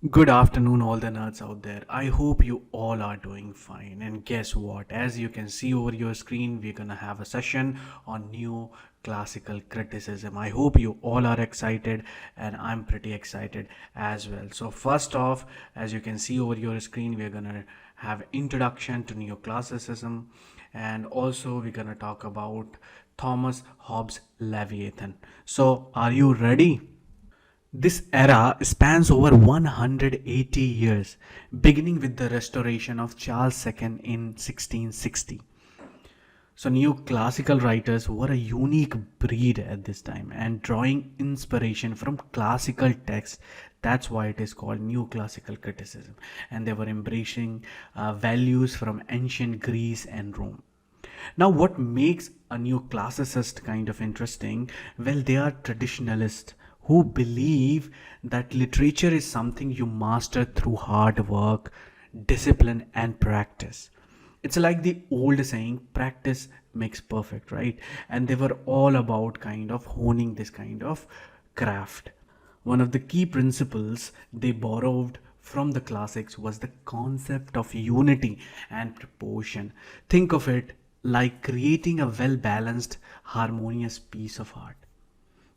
Good afternoon, all the nerds out there. I hope you all are doing fine. And guess what? As you can see over your screen, we're gonna have a session on new classical criticism. I hope you all are excited, and I'm pretty excited as well. So, first off, as you can see over your screen, we're gonna have introduction to neoclassicism, and also we're gonna talk about Thomas Hobbes' Leviathan. So, are you ready? This era spans over 180 years, beginning with the restoration of Charles II in 1660. So, neoclassical writers were a unique breed at this time and drawing inspiration from classical texts. That's why it is called neoclassical criticism. And they were embracing values from ancient Greece and Rome. Now, what makes a neoclassicist kind of interesting? Well, they are traditionalists who believe that literature is something you master through hard work, discipline, and practice. It's like the old saying, practice makes perfect, right? And they were all about kind of honing this kind of craft. One of the key principles they borrowed from the classics was the concept of unity and proportion. Think of it like creating a well balanced, harmonious piece of art.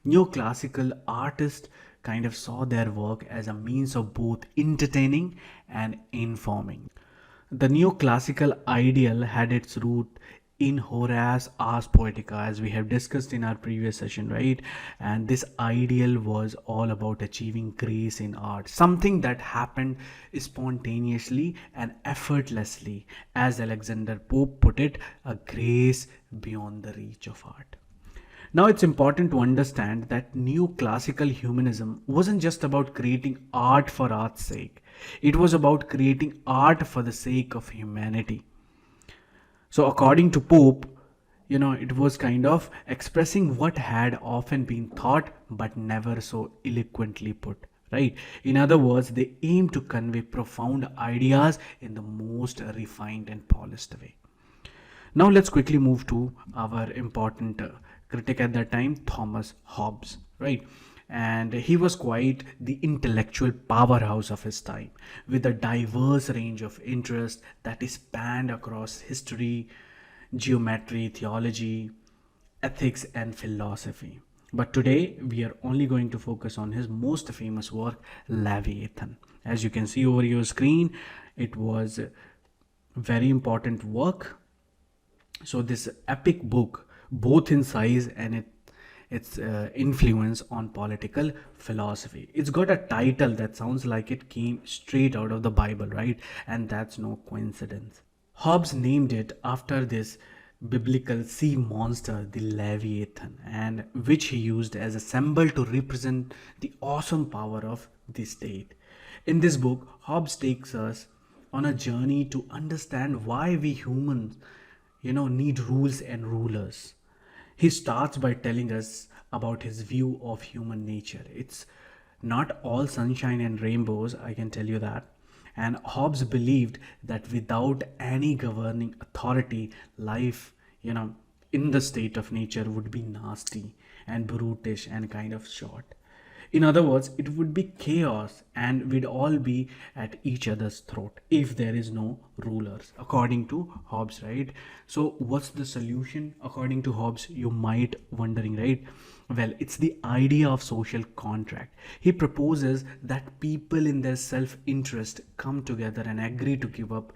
Neoclassical artists kind of saw their work as a means of both entertaining and informing. The neoclassical ideal had its root in Horace Ars Poetica, as we have discussed in our previous session, right? And this ideal was all about achieving grace in art, something that happened spontaneously and effortlessly, as Alexander Pope put it, a grace beyond the reach of art. Now, it's important to understand that neoclassical humanism wasn't just about creating art for art's sake, it was about creating art for the sake of humanity. So, according to Pope, it was kind of expressing what had often been thought but never so eloquently put. Right? In other words, they aim to convey profound ideas in the most refined and polished way. Now let's quickly move to our important critic at that time, Thomas Hobbes, right? And he was quite the intellectual powerhouse of his time, with a diverse range of interests that is spanned across history, geometry, theology, ethics, and philosophy. But today we are only going to focus on his most famous work, Leviathan. As you can see over your screen, it was a very important work. So this epic book, both in size and its influence on political philosophy, it's got a title that sounds like it came straight out of the Bible, right? And that's no coincidence. Hobbes named it after this biblical sea monster, the Leviathan, and which he used as a symbol to represent the awesome power of the state. In this book, Hobbes takes us on a journey to understand why we humans, need rules and rulers. He starts by telling us about his view of human nature. It's not all sunshine and rainbows, I can tell you that. And Hobbes believed that without any governing authority, life, in the state of nature would be nasty and brutish and kind of short. In other words, it would be chaos and we'd all be at each other's throat if there is no rulers, according to Hobbes, right? So, what's the solution according to Hobbes? You might wondering, right? Well, it's the idea of social contract. He proposes that people in their self-interest come together and agree to give up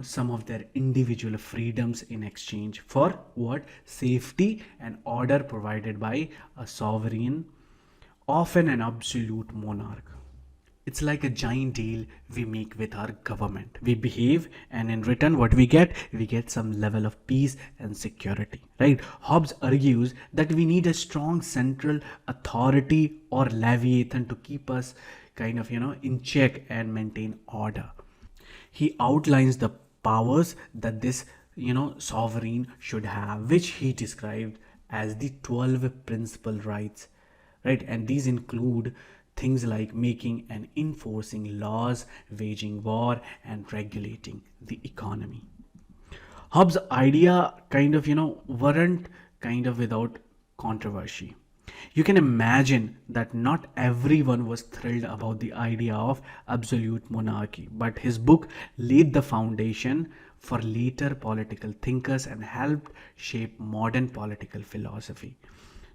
some of their individual freedoms in exchange for what? Safety and order provided by a sovereign, often an absolute monarch. It's like a giant deal we make with our government. We behave, and in return, what we get some level of peace and security. Right? Hobbes argues that we need a strong central authority or leviathan to keep us kind of, in check and maintain order. He outlines the powers that this, sovereign should have, which he described as the 12 principal rights, right? And these include things like making and enforcing laws, waging war, and regulating the economy. Hobbes' idea kind of, weren't kind of without controversy. You can imagine that not everyone was thrilled about the idea of absolute monarchy, but his book laid the foundation for later political thinkers and helped shape modern political philosophy.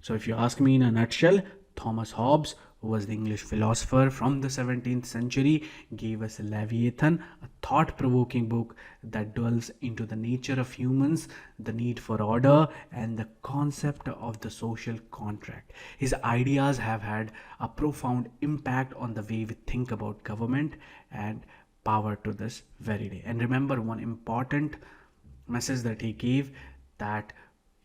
So, if you ask me in a nutshell, Thomas Hobbes, who was the English philosopher from the 17th century, gave us Leviathan, a thought provoking book that delves into the nature of humans, the need for order, and the concept of the social contract. His ideas have had a profound impact on the way we think about government and power to this very day. And remember, one important message that he gave, that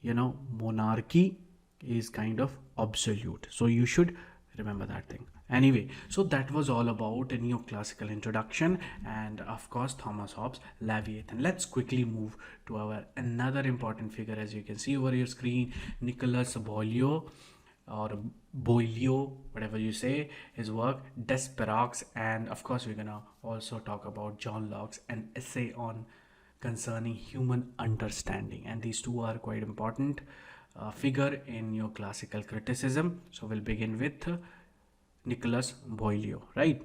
monarchy is kind of absolute, so you should remember that thing. Anyway, so that was all about a neoclassical introduction and of course Thomas Hobbes' Leviathan. Let's quickly move to our another important figure. As you can see over your screen, Nicolas Boileau, or Boileau, whatever you say, his work Despréaux, and of course we're gonna also talk about John Locke's An Essay on Concerning Human Understanding, and these two are quite important figure in neoclassical criticism. So we'll begin with Nicolas Boileau, right?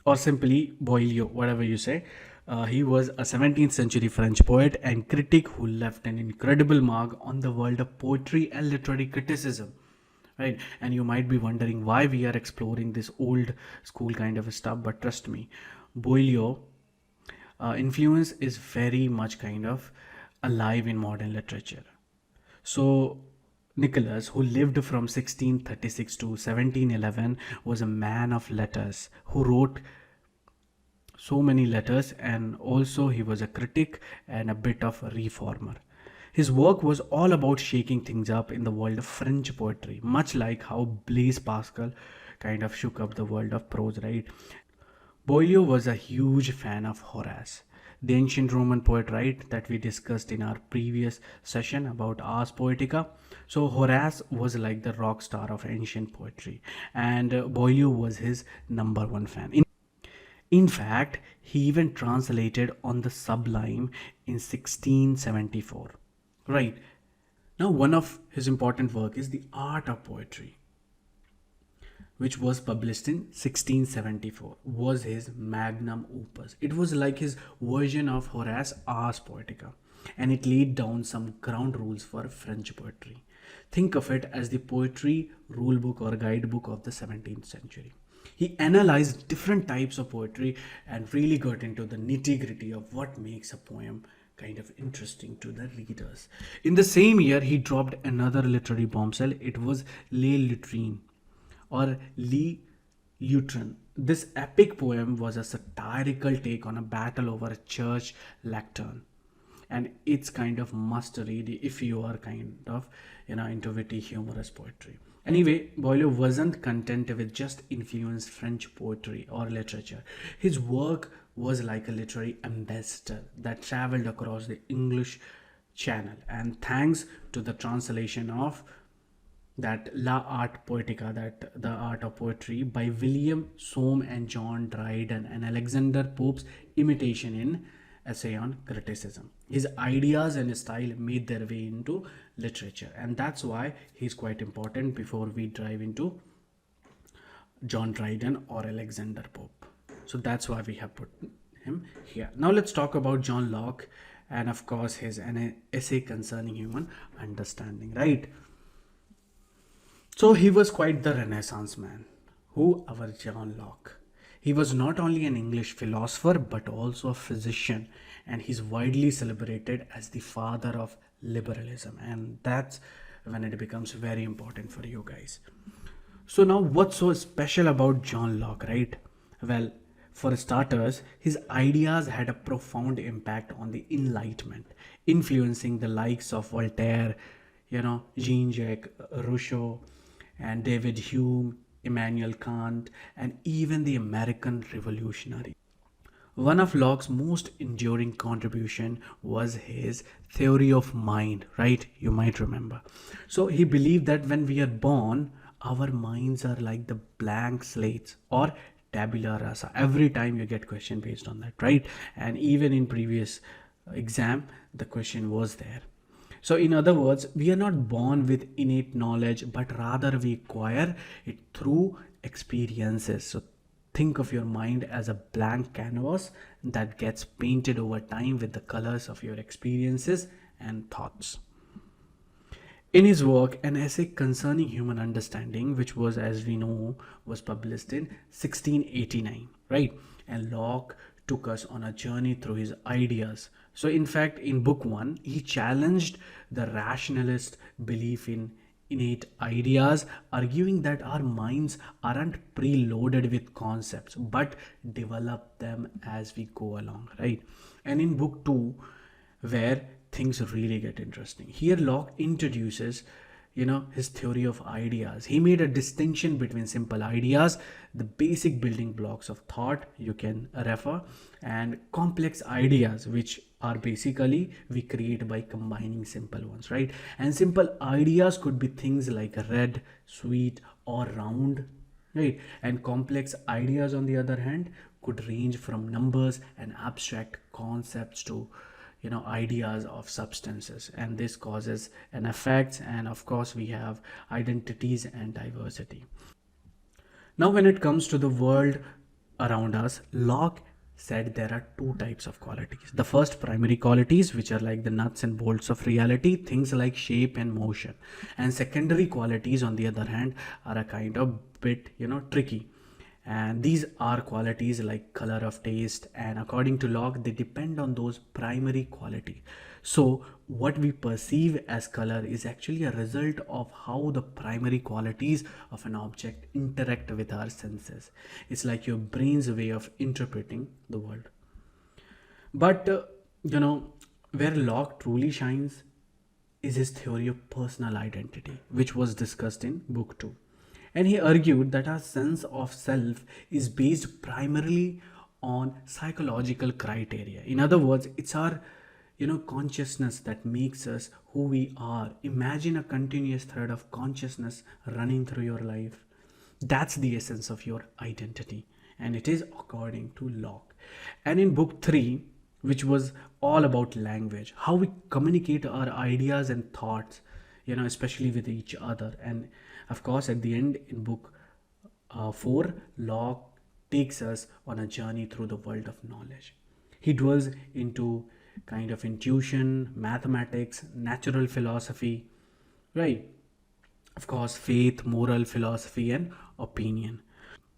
Or simply Boileau, whatever you say. He was a 17th century French poet and critic who left an incredible mark on the world of poetry and literary criticism, right? And you might be wondering why we are exploring this old school kind of stuff, but trust me, Boileau influence is very much kind of alive in modern literature. So Nicholas, who lived from 1636 to 1711, was a man of letters who wrote so many letters, and also he was a critic and a bit of a reformer. His work was all about shaking things up in the world of French poetry, much like how Blaise Pascal kind of shook up the world of prose, right? Boileau was a huge fan of Horace, the ancient Roman poet, right, that we discussed in our previous session about Ars Poetica. So Horace was like the rock star of ancient poetry, and Boileau was his number one fan. In fact, he even translated on the Sublime in 1674. Right. Now, one of his important work is The Art of Poetry, which was published in 1674, was his magnum opus. It was like his version of Horace's Ars Poetica, and it laid down some ground rules for French poetry. Think of it as the poetry rulebook or guidebook of the 17th century. He analyzed different types of poetry and really got into the nitty-gritty of what makes a poem kind of interesting to the readers. In the same year, he dropped another literary bombshell. It was Les Lutrines, or Le Lutrin. This epic poem was a satirical take on a battle over a church lectern, and it's kind of must read if you are kind of into witty humorous poetry. Anyway, Boileau wasn't content with just influenced French poetry or literature. His work was like a literary ambassador that traveled across the English Channel, and thanks to the translation of that La Art Poetica, that the art of poetry by William Soame and John Dryden, and Alexander Pope's imitation in Essay on Criticism, his ideas and style made their way into literature, and that's why he's quite important before we dive into John Dryden or Alexander Pope. So that's why we have put him here. Now let's talk about John Locke and of course his An Essay Concerning Human Understanding, right? So he was quite the Renaissance man. Who? Our John Locke. He was not only an English philosopher but also a physician, and he's widely celebrated as the father of liberalism, and that's when it becomes very important for you guys. So now what's so special about John Locke, right? Well, for starters, his ideas had a profound impact on the Enlightenment, influencing the likes of Voltaire, Jean-Jacques Rousseau, and David Hume, Immanuel Kant, and even the American revolutionary. One of Locke's most enduring contribution was his theory of mind, right? You might remember. So he believed that when we are born, our minds are like the blank slates or tabula rasa. Every time you get question based on that, right? And even in previous exam, the question was there. So in other words, we are not born with innate knowledge, but rather we acquire it through experiences. So think of your mind as a blank canvas that gets painted over time with the colors of your experiences and thoughts. In his work, An Essay Concerning Human Understanding, which was, as we know, was published in 1689, right? And Locke took us on a journey through his ideas. So, in fact, in book one, he challenged the rationalist belief in innate ideas, arguing that our minds aren't preloaded with concepts but develop them as we go along, right? And in book two, where things really get interesting. Here Locke introduces, his theory of ideas. He made a distinction between simple ideas, the basic building blocks of thought you can refer, and complex ideas, which are basically we create by combining simple ones, right? And simple ideas could be things like red, sweet, or round, right? And complex ideas, on the other hand, could range from numbers and abstract concepts to ideas of substances, and this causes an effect. And of course we have identities and diversity. Now when it comes to the world around us, Locke said there are two types of qualities. The first, primary qualities, which are like the nuts and bolts of reality, things like shape and motion. And secondary qualities, on the other hand, are a kind of bit tricky, and these are qualities like color of taste, and according to Locke they depend on those primary quality. So what we perceive as color is actually a result of how the primary qualities of an object interact with our senses. It's like your brain's way of interpreting the world. But where Locke truly shines is his theory of personal identity, which was discussed in book 2. And he argued that our sense of self is based primarily on psychological criteria. In other words, it's our consciousness that makes us who we are. Imagine a continuous thread of consciousness running through your life. That's the essence of your identity, and it is according to Locke. And in book 3, which was all about language, how we communicate our ideas and thoughts, especially with each other. And of course, at the end, in book 4, Locke takes us on a journey through the world of knowledge. He dwells into kind of intuition, mathematics, natural philosophy, right? Of course, faith, moral philosophy, and opinion.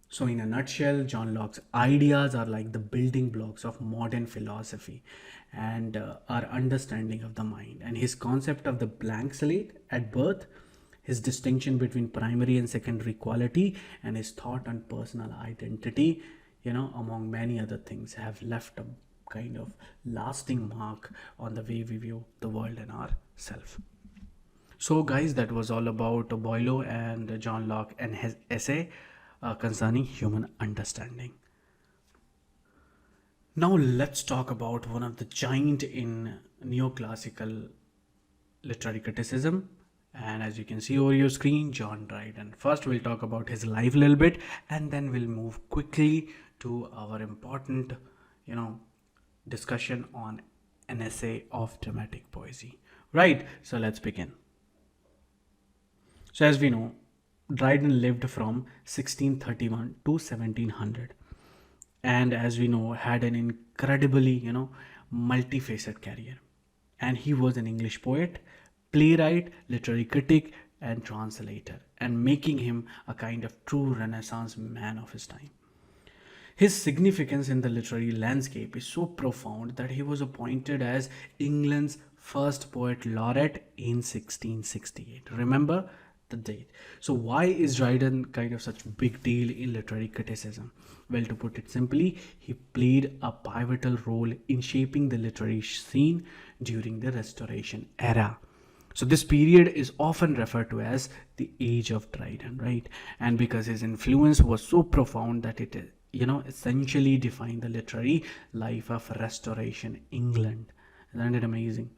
So in a nutshell, John Locke's ideas are like the building blocks of modern philosophy and our understanding of the mind. And his concept of the blank slate at birth, his distinction between primary and secondary quality, and his thought on personal identity, among many other things, have left a kind of lasting mark on the way we view the world and ourselves. So guys, that was all about Boileau and John Locke and his essay concerning human understanding. Now let's talk about one of the giant in neoclassical literary criticism, and as you can see over your screen, John Dryden. First we'll talk about his life a little bit, and then we'll move quickly to our important discussion on an essay of dramatic poesy. Right, so let's begin. So as we know, Dryden lived from 1631 to 1700, and as we know, had an incredibly multifaceted career. And he was an English poet, playwright, literary critic, and translator, and making him a kind of true Renaissance man of his time. His significance in the literary landscape is so profound that he was appointed as England's first poet laureate in 1668. Remember the date. So why is Dryden kind of such a big deal in literary criticism? Well, to put it simply, he played a pivotal role in shaping the literary scene during the Restoration era. So this period is often referred to as the age of Dryden, right? And because his influence was so profound that it essentially defined the literary life of Restoration England. Isn't it amazing?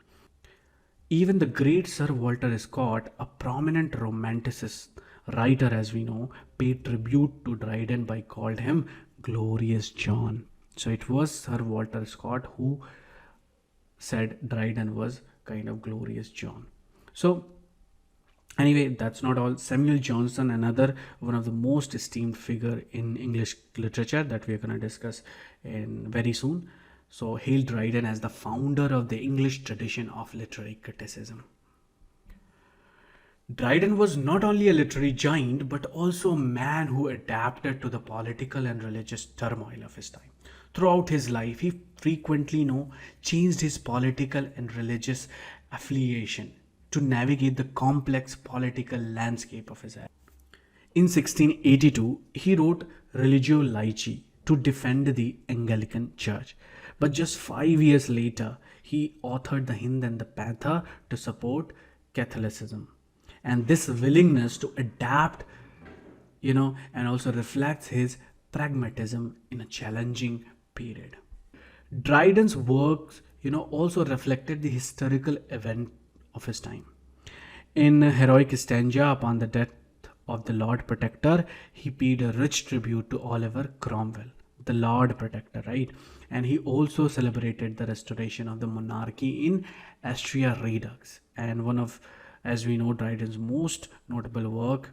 Even the great Sir Walter Scott, a prominent romanticist writer as we know, paid tribute to Dryden by called him Glorious John. So it was Sir Walter Scott who said Dryden was kind of glorious John. So anyway, that's not all. Samuel Johnson, another one of the most esteemed figure in English literature that we are going to discuss in very soon. So hailed Dryden as the founder of the English tradition of literary criticism. Dryden was not only a literary giant but also a man who adapted to the political and religious turmoil of his time. Throughout his life, he frequently changed his political and religious affiliation to navigate the complex political landscape of his era. In 1682, he wrote Religio Laici to defend the Anglican Church. But just 5 years later, he authored The Hind and the Panther to support Catholicism. And this willingness to adapt, and also reflects his pragmatism in a challenging period. Dryden's works, also reflected the historical event of his time. In Heroic Stanza upon the death of the Lord Protector, he paid a rich tribute to Oliver Cromwell, the Lord Protector, right? And he also celebrated the restoration of the monarchy in Austria Redux. And one of, as we know, Dryden's most notable work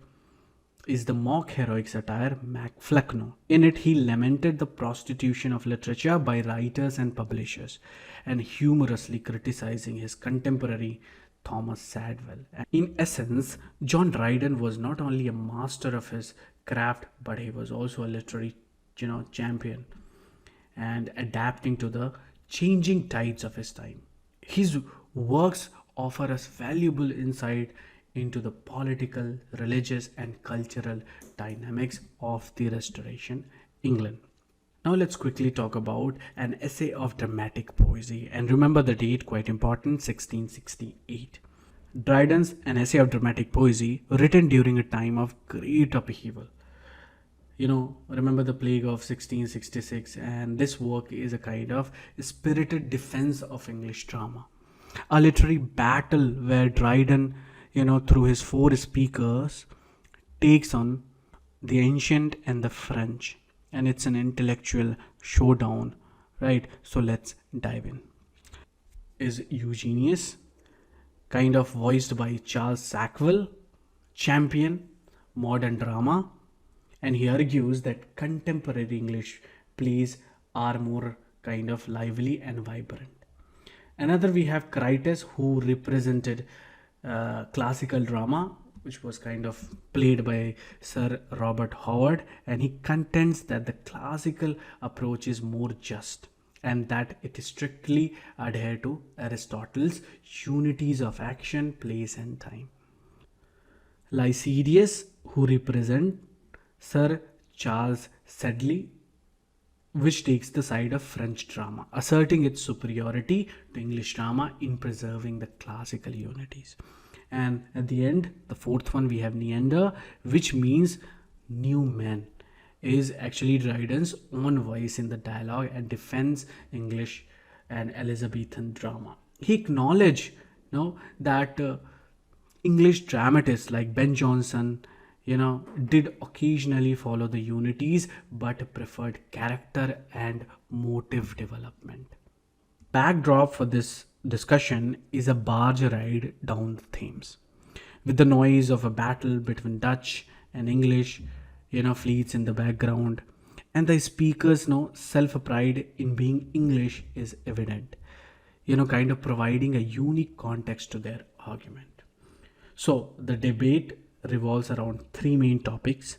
is the mock heroic satire Macflecknoe. In it, he lamented the prostitution of literature by writers and publishers, and humorously criticizing his contemporary Thomas Sadwell. In essence, John Dryden was not only a master of his craft, but he was also a literary, champion, and adapting to the changing tides of his time. His works offer us valuable insight into the political, religious, and cultural dynamics of the Restoration England. Now let's quickly talk about an essay of dramatic poesy. And remember the date, quite important, 1668. Dryden's An Essay of Dramatic Poesy, written during a time of great upheaval. Remember the plague of 1666, and this work is a kind of spirited defense of English drama. A literary battle where Dryden, through his four speakers, takes on the ancient and the French, and it's an intellectual showdown, right? So let's dive in. Is Eugenius, kind of voiced by Charles Sackville, champion modern drama, and he argues that contemporary English plays are more kind of lively and vibrant. Another, we have Critus, who represented classical drama, which was kind of played by Sir Robert Howard, and he contends that the classical approach is more just and that it strictly adhere to Aristotle's unities of action, place, and time. Lycidius, who represent Sir Charles Sedley, which takes the side of French drama, asserting its superiority to English drama in preserving the classical unities. And at the end, the fourth one, we have Neander, which means new men, is actually Dryden's own voice in the dialogue and defends English and Elizabethan drama. He acknowledged that English dramatists like Ben Jonson did occasionally follow the unities but preferred character and motive development. Backdrop for this discussion is a barge ride down the Thames, with the noise of a battle between Dutch and English, fleets in the background, and the speakers' self-pride in being English is evident, kind of providing a unique context to their argument. So the debate revolves around three main topics: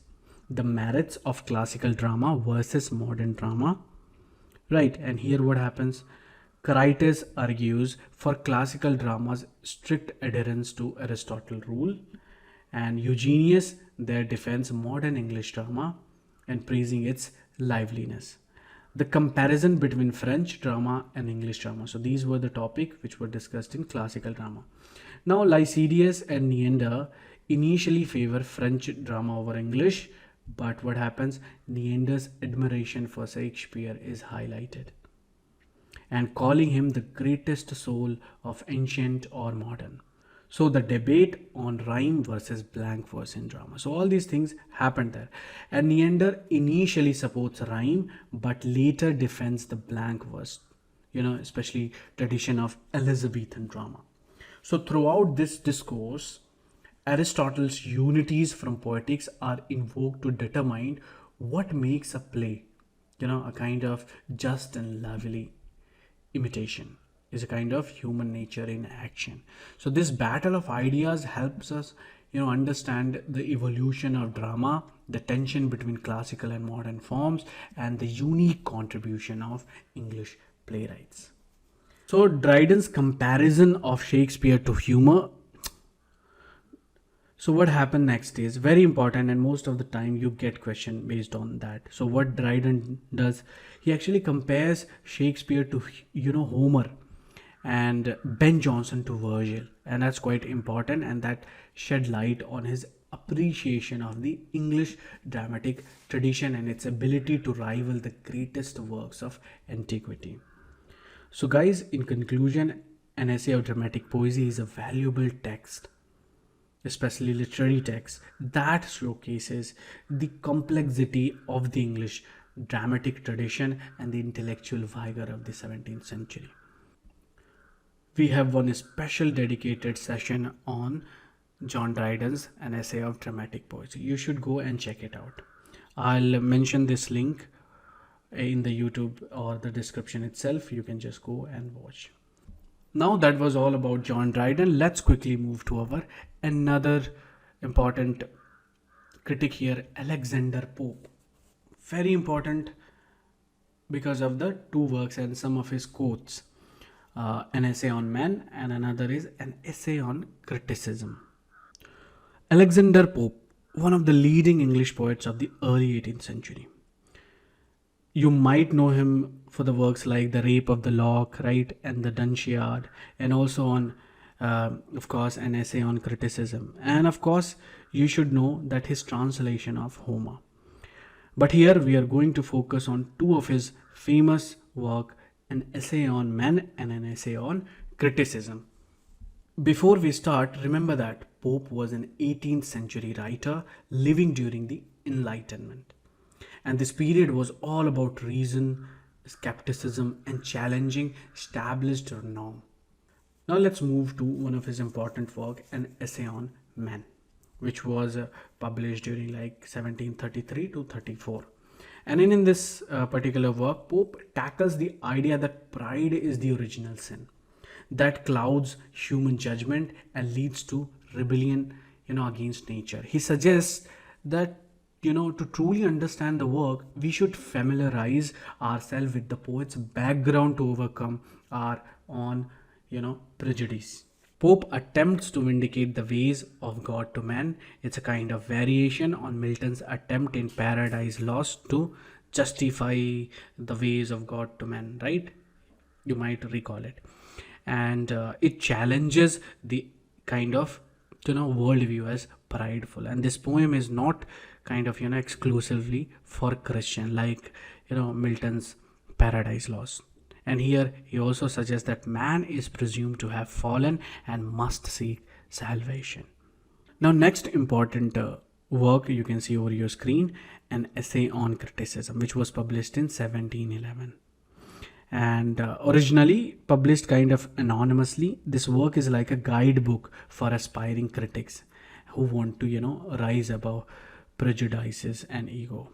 the merits of classical drama versus modern drama, right? And here what happens, Critus argues for classical drama's strict adherence to Aristotle rule, and Eugenius there defends modern English drama and praising its liveliness. The comparison between French drama and English drama. So these were the topics which were discussed in classical drama. Now Lycidius and Neander initially favor French drama over English, but what happens, Neander's admiration for Shakespeare is highlighted, and calling him the greatest soul of ancient or modern. So the debate on rhyme versus blank verse in drama. So all these things happened there. And Neander initially supports rhyme, but later defends the blank verse, especially tradition of Elizabethan drama. So throughout this discourse, Aristotle's unities from poetics are invoked to determine what makes a play, a kind of just and lovely imitation is a kind of human nature in action. So this battle of ideas helps us understand the evolution of drama, the tension between classical and modern forms, and the unique contribution of English playwrights. So Dryden's comparison of Shakespeare to humor. So what happened next is very important, and most of the time you get question based on that. So what Dryden does, he actually compares Shakespeare to Homer, and Ben Jonson to Virgil, and that's quite important, and that shed light on his appreciation of the English dramatic tradition and its ability to rival the greatest works of antiquity. So guys, in conclusion, an essay of dramatic poesy is a valuable text, especially literary text, that showcases the complexity of the English dramatic tradition and the intellectual vigor of the 17th century. We have one special dedicated session on John Dryden's An Essay of Dramatic Poetry. You should go and check it out. I'll mention this link in the YouTube or the description itself. You can just go and watch. Now that was all about John Dryden. Let's quickly move to our another important critic here, Alexander Pope. Very important because of the two works and some of his quotes. An Essay on Man, and another is An Essay on Criticism. Alexander Pope, one of the leading English poets of the early 18th century. You might know him for the works like The Rape of the Lock, right, and The Dunciad, and also on, of course, An Essay on Criticism. And of course, you should know that his translation of Homer. But here we are going to focus on two of his famous work, An Essay on Man and An Essay on Criticism. Before we start, remember that Pope was an 18th century writer living during the Enlightenment. And this period was all about reason, skepticism, and challenging established norm. Now let's move to one of his important work, An Essay on Man, which was published during like 1733 to 34. And in this particular work, Pope tackles the idea that pride is the original sin that clouds human judgment and leads to rebellion, against nature. He suggests that, to truly understand the work, we should familiarize ourselves with the poet's background to overcome our own, prejudice. Pope attempts to vindicate the ways of God to man. It's a kind of variation on Milton's attempt in Paradise Lost to justify the ways of God to man, right? You might recall it. And it challenges the kind of, worldview as prideful. And this poem is not kind of, exclusively for Christian, like, Milton's Paradise Lost. And here he also suggests that man is presumed to have fallen and must seek salvation. Now, next important work you can see over your screen, An Essay on Criticism, which was published in 1711. And originally published kind of anonymously, this work is like a guidebook for aspiring critics who want to, rise above prejudices and ego.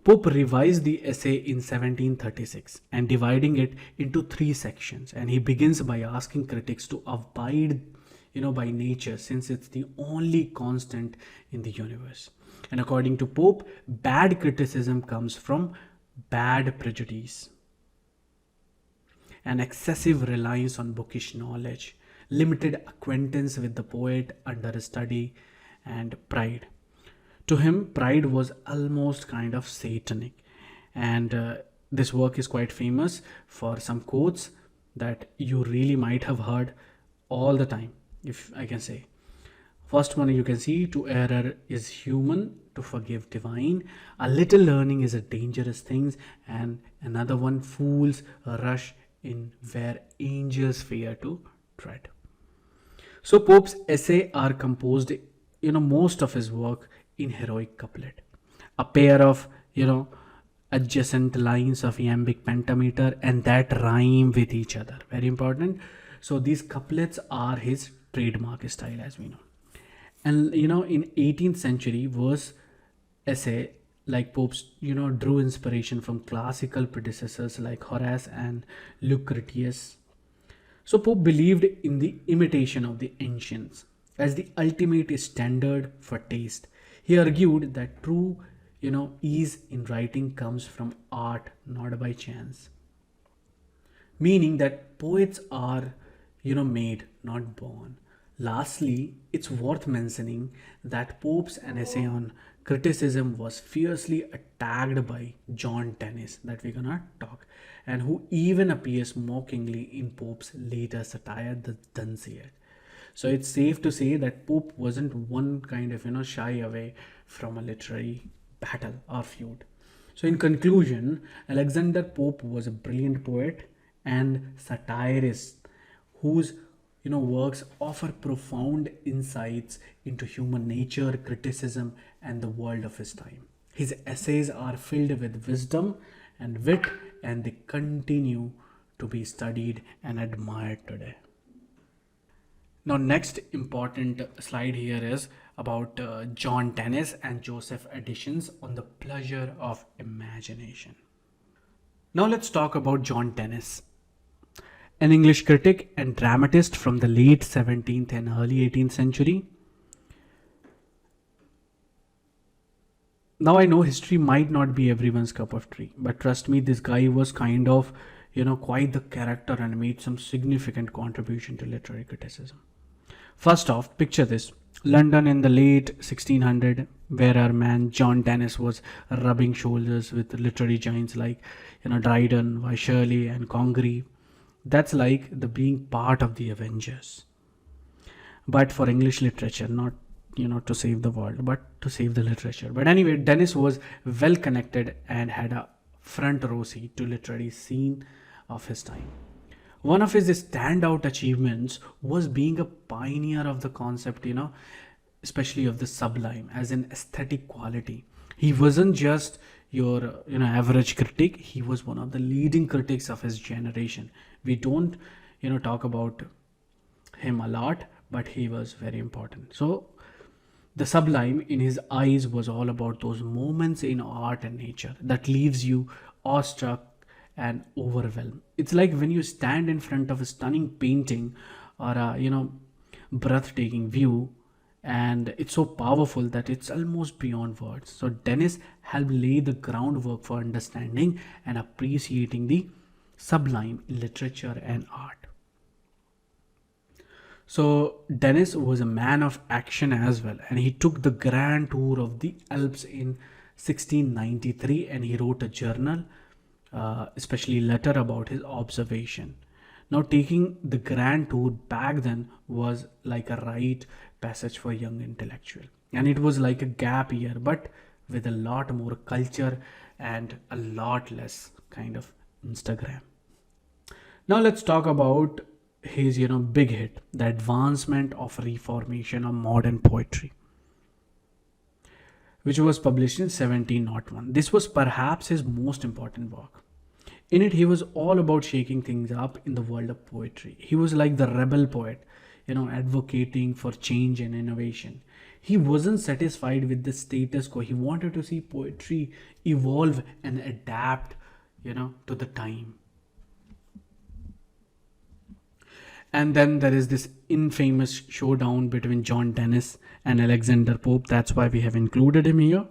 Pope revised the essay in 1736 and dividing it into three sections. And he begins by asking critics to abide, by nature, since it's the only constant in the universe. And according to Pope, bad criticism comes from bad prejudice and excessive reliance on bookish knowledge, limited acquaintance with the poet under study, and pride. To him, pride was almost kind of satanic. And this work is quite famous for some quotes that you really might have heard all the time, if I can say. First one you can see, to error is human, to forgive divine. A little learning is a dangerous thing. And another one, fools rush in where angels fear to tread. So Pope's essay are composed, most of his work in heroic couplet, a pair of adjacent lines of iambic pentameter and that rhyme with each other. Very important. So these couplets are his trademark style, as we know. And in 18th century verse essay like Pope's drew inspiration from classical predecessors like Horace and Lucretius. So Pope believed in the imitation of the ancients as the ultimate standard for taste. He argued that true ease in writing comes from art, not by chance, meaning that poets are made, not born. Lastly, it's worth mentioning that Pope's an essay on criticism was fiercely attacked by John Dennis, that we're gonna talk, and who even appears mockingly in Pope's later satire, the Dunciad. So it's safe to say that Pope wasn't one kind of shy away from a literary battle or feud. So in conclusion, Alexander Pope was a brilliant poet and satirist whose works offer profound insights into human nature, criticism, and the world of his time. His essays are filled with wisdom and wit, and they continue to be studied and admired today. Now, next important slide here is about John Dennis and Joseph Addison's on the pleasure of imagination. Now let's talk about John Dennis, an English critic and dramatist from the late 17th and early 18th century. Now I know history might not be everyone's cup of tea, but trust me, this guy was kind of, quite the character and made some significant contribution to literary criticism. First off, picture this. London in the late 1600, where our man John Dennis was rubbing shoulders with literary giants like, Dryden, Shirley, and Congreve. That's like the being part of the Avengers. But for English literature, not to save the world, but to save the literature. But anyway, Dennis was well connected and had a front row seat to literary scene of his time. One of his standout achievements was being a pioneer of the concept, especially of the sublime as an aesthetic quality. He wasn't just your average critic. He was one of the leading critics of his generation. We don't talk about him a lot, but he was very important. So the sublime in his eyes was all about those moments in art and nature that leaves you awestruck and overwhelmed. It's like when you stand in front of a stunning painting or a breathtaking view, and it's so powerful that it's almost beyond words. So Dennis helped lay the groundwork for understanding and appreciating the sublime in literature and art. So Dennis was a man of action as well, and he took the grand tour of the Alps in 1693, and he wrote a journal, especially letter about his observation. Now, taking the grand tour back then was like a rite passage for young intellectual, and it was like a gap year, but with a lot more culture and a lot less kind of Instagram. Now let's talk about his big hit, The Advancement of Reformation of Modern Poetry, which was published in 1701. This was perhaps his most important work. In it, he was all about shaking things up in the world of poetry. He was like the rebel poet, advocating for change and innovation. He wasn't satisfied with the status quo. He wanted to see poetry evolve and adapt, to the time. And then there is this infamous showdown between John Dennis and Alexander Pope. That's why we have included him here.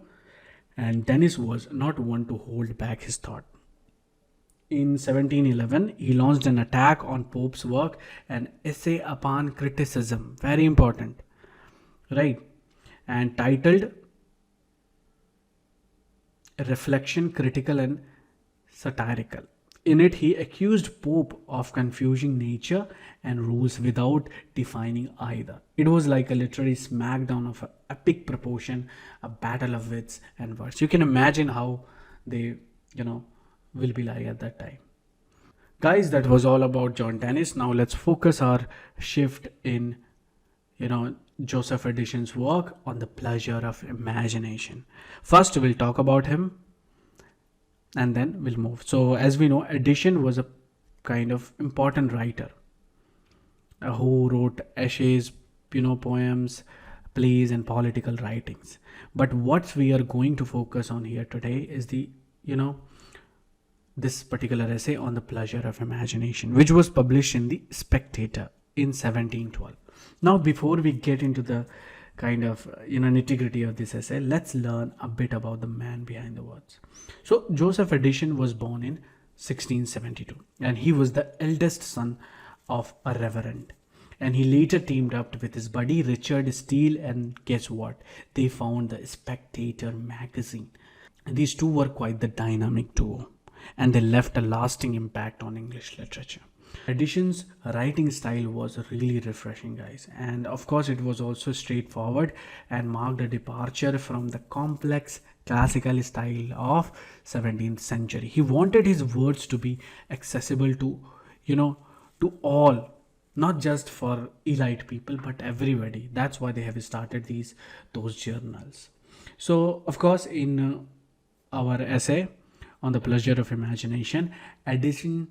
And Dennis was not one to hold back his thought. In 1711, he launched an attack on Pope's work, an essay upon criticism, very important, right? And titled Reflection, Critical and Satirical. In it, he accused Pope of confusing nature and rules without defining either. It was like a literary smackdown of an epic proportion, a battle of wits and words. You can imagine how they, will be like at that time. Guys, that was all about John Dennis. Now let's focus our shift in, Joseph Addison's work on the pleasure of imagination. First, we'll talk about him and then we'll move. So as we know, Addison was a kind of important writer. who wrote essays, poems, plays, and political writings. But what we are going to focus on here today is you know, this particular essay on the pleasure of imagination, which was published in the Spectator in 1712. Now, before we get into the kind of nitty-gritty of this essay, let's learn a bit about the man behind the words. So Joseph Addison was born in 1672, and he was the eldest son of a reverend. And he later teamed up with his buddy Richard Steele, and guess what? They found the Spectator magazine. And these two were quite the dynamic duo, and they left a lasting impact on English literature. Addison's writing style was really refreshing, guys, and of course it was also straightforward and marked a departure from the complex classical style of 17th century. He wanted his words to be accessible to to all, not just for elite people but everybody. That's why they have started those journals. So of course in our essay on the pleasure of imagination, Addison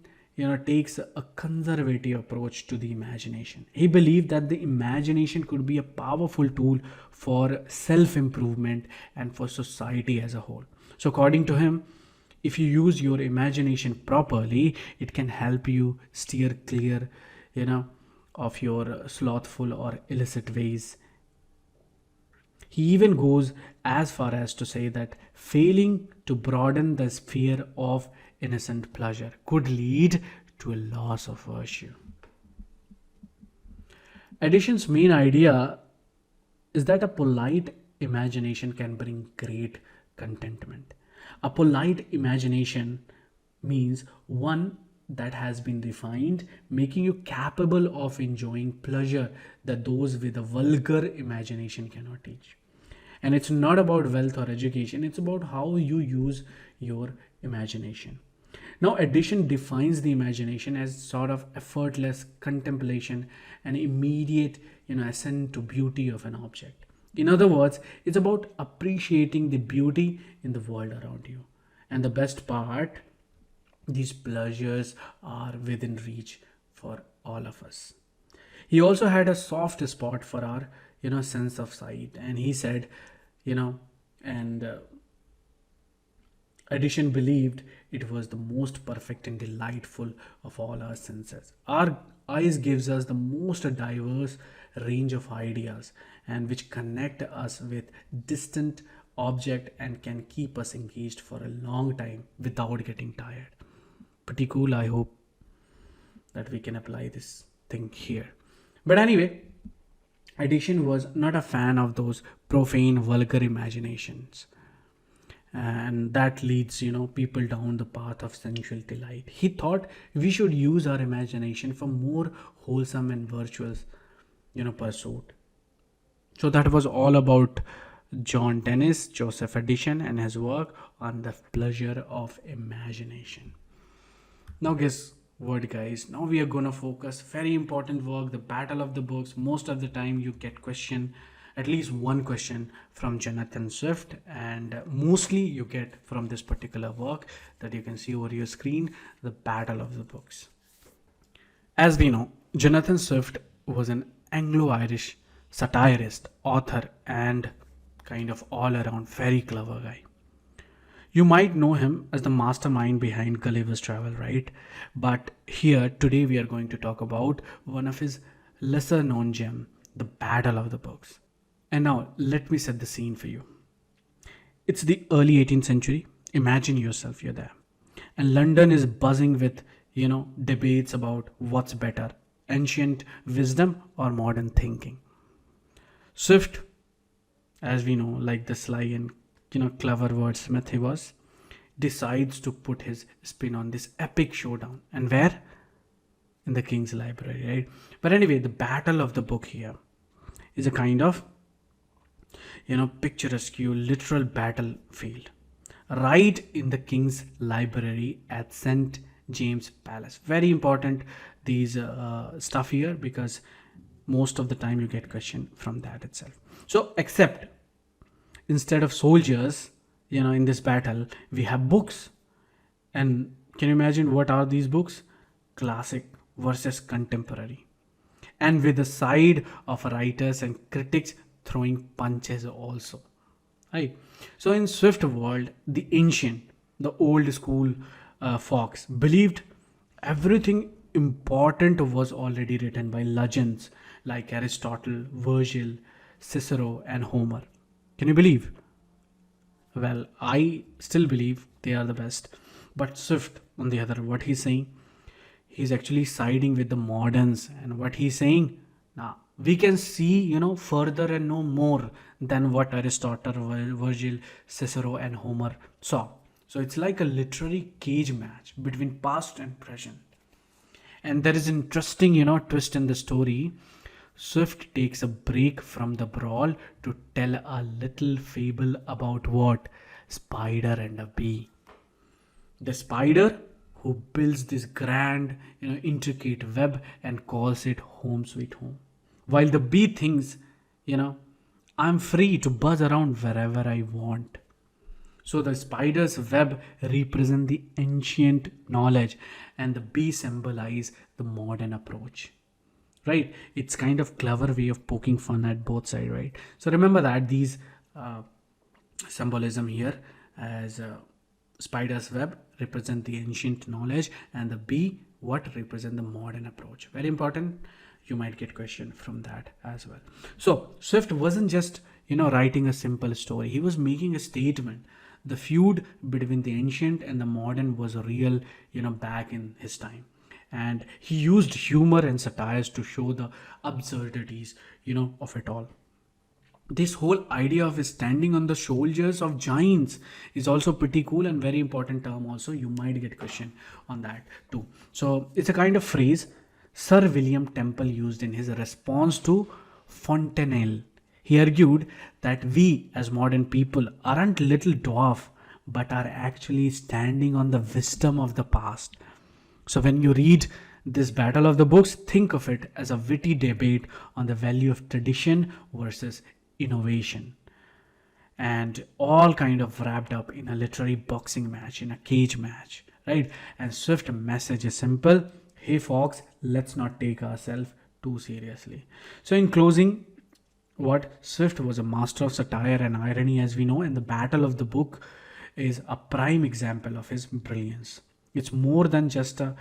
takes a conservative approach to the imagination. He believed that the imagination could be a powerful tool for self-improvement and for society as a whole. So according to him, if you use your imagination properly, it can help you steer clear of your slothful or illicit ways. He even goes as far as to say that failing to broaden the sphere of innocent pleasure could lead to a loss of virtue. Addison's main idea is that a polite imagination can bring great contentment. A polite imagination means one that has been refined, making you capable of enjoying pleasure that those with a vulgar imagination cannot teach. And it's not about wealth or education, it's about how you use your imagination. Now, Addison defines the imagination as sort of effortless contemplation and immediate ascent to beauty of an object. In other words, it's about appreciating the beauty in the world around you. And the best part, these pleasures are within reach for all of us. He also had a soft spot for our sense of sight, and he said Addison believed it was the most perfect and delightful of all our senses. Our eyes gives us the most diverse range of ideas, and which connect us with distant object and can keep us engaged for a long time without getting tired. Pretty cool. I hope that we can apply this thing here. But anyway, Addison was not a fan of those profane, vulgar imaginations, and that leads people down the path of sensual delight. He thought we should use our imagination for more wholesome and virtuous pursuit. So that was all about John Dennis Joseph Addison and his work on the pleasure of imagination. Now guess what, guys? Now we are gonna focus very important work, the Battle of the Books. Most of the time you get at least one question from Jonathan Swift, and mostly you get from this particular work that you can see over your screen, the Battle of the Books. As we know, Jonathan Swift was an Anglo-Irish satirist, author, and kind of all around very clever guy. You might know him as the mastermind behind Gulliver's Travel, right? But here today we are going to talk about one of his lesser known gem, the Battle of the Books. And now let me set the scene for you. It's the early 18th century. Imagine yourself, you're there. And London is buzzing with, debates about what's better, ancient wisdom or modern thinking. Swift, as we know, like the sly and clever wordsmith he was, decides to put his spin on this epic showdown. And where? In the King's Library, right? But anyway, the Battle of the Book here is a kind of picturesque, literal battlefield right in the King's Library at St. James Palace. Very important these stuff here, because most of the time you get question from that itself. So except instead of soldiers in this battle, we have books. And can you imagine what are these books? Classic versus contemporary. and with the side of writers and critics throwing punches also. Right. So in Swift world, the ancient, the old school folks believed everything important was already written by legends like Aristotle, Virgil, Cicero, and Homer. Can you believe? Well, I still believe they are the best. But Swift, on the other, what he's saying, he's actually siding with the moderns, and what he's saying, now we can see, further and know more than what Aristotle, Virgil, Cicero, and Homer saw. So it's like a literary cage match between past and present. And there is an interesting, twist in the story. Swift takes a break from the brawl to tell a little fable about what? Spider and a bee. The spider who builds this grand, intricate web and calls it home sweet home. While the bee thinks, I'm free to buzz around wherever I want. So the spider's web represent the ancient knowledge and the bee symbolize the modern approach. Right? It's kind of clever way of poking fun at both sides, right? So remember that these symbolism here as spider's web represent the ancient knowledge and the bee what represent the modern approach. Very important. You might get question from that as well. So Swift wasn't just writing a simple story. He was making a statement. The feud between the ancient and the modern was real, back in his time. And he used humor and satires to show the absurdities, of it all. This whole idea of standing on the shoulders of giants is also pretty cool and very important term also. You might get question on that too. So it's a kind of phrase Sir William Temple used in his response to Fontenelle. He argued that we as modern people aren't little dwarf but are actually standing on the wisdom of the past. So when you read this Battle of the Books, think of it as a witty debate on the value of tradition versus innovation. And all kind of wrapped up in a literary boxing match, in a cage match, right? And Swift's message is simple. Hey folks, let's not take ourselves too seriously. So in closing, what Swift was a master of satire and irony, as we know, and the Battle of the Book is a prime example of his brilliance. It's more than just a